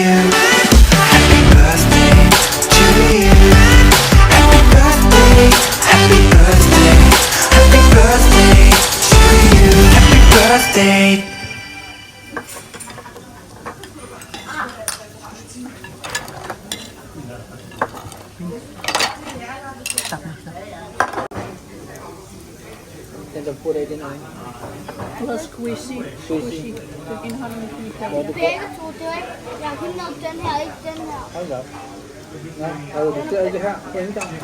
Happy birthday to you. Happy birthday, happy birthday, happy birthday to you. Happy birthday. Senจะพูดอะไรได้ไหม Eller squishy. Squishy. Den indeholder en kemikalier. Begge to, det er ikke. Jeg har kun nok den her, ikke den her. Hold da op. Ja, du ser det her på indgangen.